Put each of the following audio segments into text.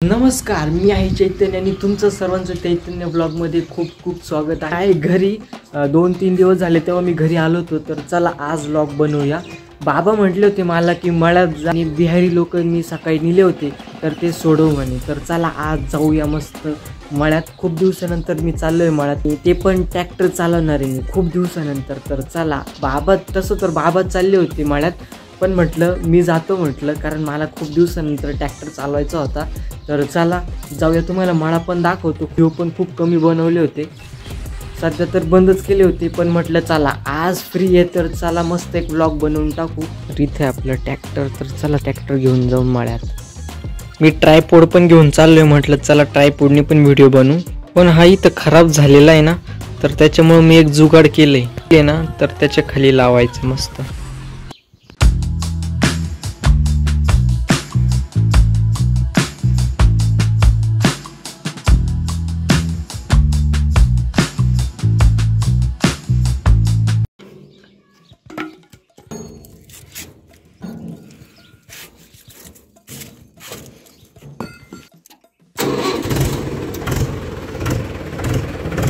नमस्कार, मी आहे चैतन्य आणि तुमचं सर्वांचं चैतन्य ब्लॉगमध्ये खूप खूप स्वागत आहे. घरी 2-3 दिवस झाले तेव्हा मी घरी आलो होतो, तर चला आज ब्लॉग बनवूया. बाबा म्हटले होते मला की मळ्यात आणि बिहारी लोक मी सकाळी नेले होते तर ते सोडव म्हणे. तर चला आज जाऊया मस्त मळ्यात. खूप दिवसानंतर मी चाललोय मळ्यात, ते पण ट्रॅक्टर चालवणार आहे मी खूप दिवसानंतर. तर चला बाबा, तसं तर बाबा चालले होते मळ्यात, पण म्हटलं मी जातो म्हटलं, कारण मला खूप दिवसानंतर ट्रॅक्टर चालवायचा होता. तर चला जाऊया, तुम्हाला मळा पण दाखवतो. व्हिडिओ पण खूप कमी बनवले होते, सध्या तर बंदच केले होते, पण म्हटलं चला आज फ्री आहे तर चला मस्त एक ब्लॉग बनवून टाकू. तर इथे आपलं ट्रॅक्टर, तर चला ट्रॅक्टर घेऊन जाऊन मळ्यात. मी ट्रायपॉड पण घेऊन चाललोय, म्हटलं चला ट्रायपॉडने पण व्हिडिओ बनवू. पण हा इथं खराब झालेला आहे ना, तर त्याच्यामुळे मी एक जुगाड केलंय ना, तर त्याच्या खाली लावायचं मस्त.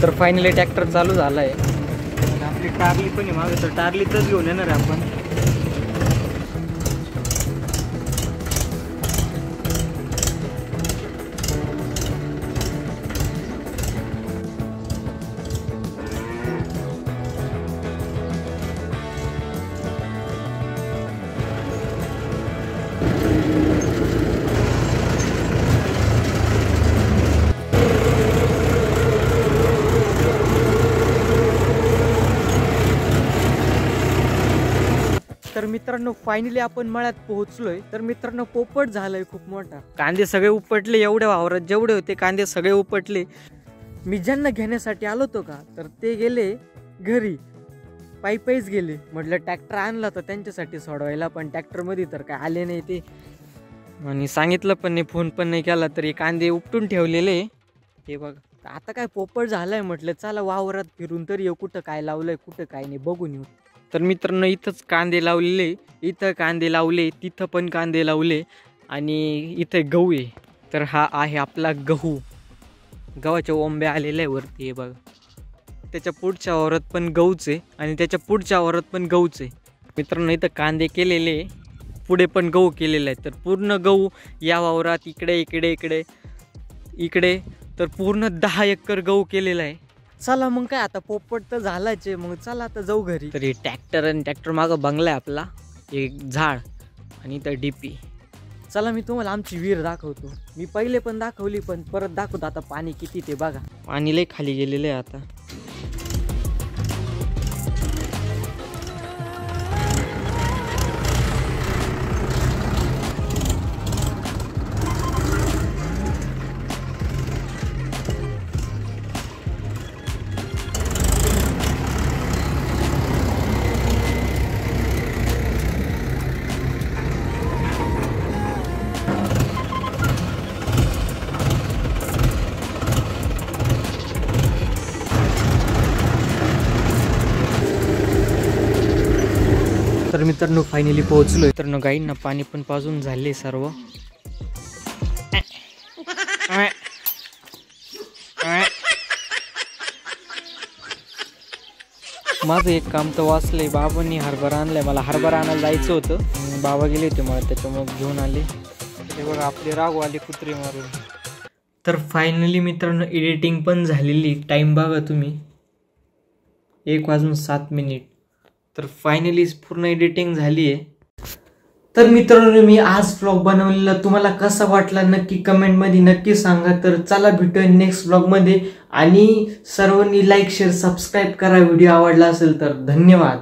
तर फायनली ट्रॅक्टर चालू झाला आहे. आपली टारली पण आहे मागे, तर टारलीतच घेऊन येणार आहे आपण. तर मित्रांनो फायनली आपण मळ्यात पोहोचलोय. तर मित्रांनो पोपट झालाय खूप मोठा. कांदे सगळे उपटले, एवढ्या वावरात जेवढे होते कांदे सगळे उपटले. मी ज्यांना घेण्यासाठी आलो होतो का, तर ते गेले घरी, पायीच गेले. म्हटलं ट्रॅक्टर आणला तर त्यांच्यासाठी सोडवायला, पण ट्रॅक्टर मध्ये तर काय आले नाही ते, आणि सांगितलं पण नाही, फोन पण नाही केला. तरी कांदे उपटून ठेवलेले हे बघा. आता काय पोपट झालाय, म्हटलं चला वावरात फिरून तरी येऊ, कुठं काय लावलंय कुठं काय नाही बघून येऊ. तर मित्रांनो इथंच कांदे लावलेले, इथं कांदे लावले, तिथं पण कांदे लावले, आणि इथे गहू आहे. तर हा आहे आपला गहू. गव्हाच्या ओंब्या आलेल्या आहे वरती हे बघा. त्याच्या पुढच्या वावरात पण गहूच आहे, आणि त्याच्या पुढच्या वावरात पण गहूच आहे. मित्रांनो इथं कांदे केलेले, पुढे पण गहू केलेला आहे. तर पूर्ण गहू या वावरात, इकडे इकडे इकडे इकडे, तर पूर्ण 10 एकर गहू केलेला आहे. चला मग काय, आता पोपट तर झालाच आहे, मग चला आता जाऊ घरी. तरी ट्रॅक्टर आणि ट्रॅक्टर मागं बंगला आहे आपला, एक झाड, आणि इथं डीपी. चला मी तुम्हाला आमची विहीर दाखवतो. मी पहिले पण दाखवली, पण परत दाखवतो. आता पाणी किती ते बघा, पाणी लय खाली गेलेलं आहे आता. तर मित्रांनो फायनली पोहोचलोय. तर गाईंना पाणी पण पाजून झाले सर्व. माझं एक काम तर वाचलंय. बाबांनी हरभरा आणलाय, मला हरभरा आणायला जायचं होतं, बाबा गेले होते मला, त्याच्यामुळे घेऊन आले. ते बघा आपले रागू आले कुत्रे मारून. तर फायनली मित्रांनो एडिटिंग पण झालेली. टाइम बघा तुम्ही, 1:07. तर फायनली पूर्ण एडिटिंग झाली आहे. तर मित्रांनो मी आज व्लॉग बनवलेला तुम्हाला कसा वाटला नक्की कमेंटमध्ये नक्की सांगा. तर चला भेटूया नेक्स्ट व्लॉगमध्ये, आणि सर्वांनी लाईक शेअर सबस्क्राईब करा व्हिडिओ आवडला असेल तर. धन्यवाद.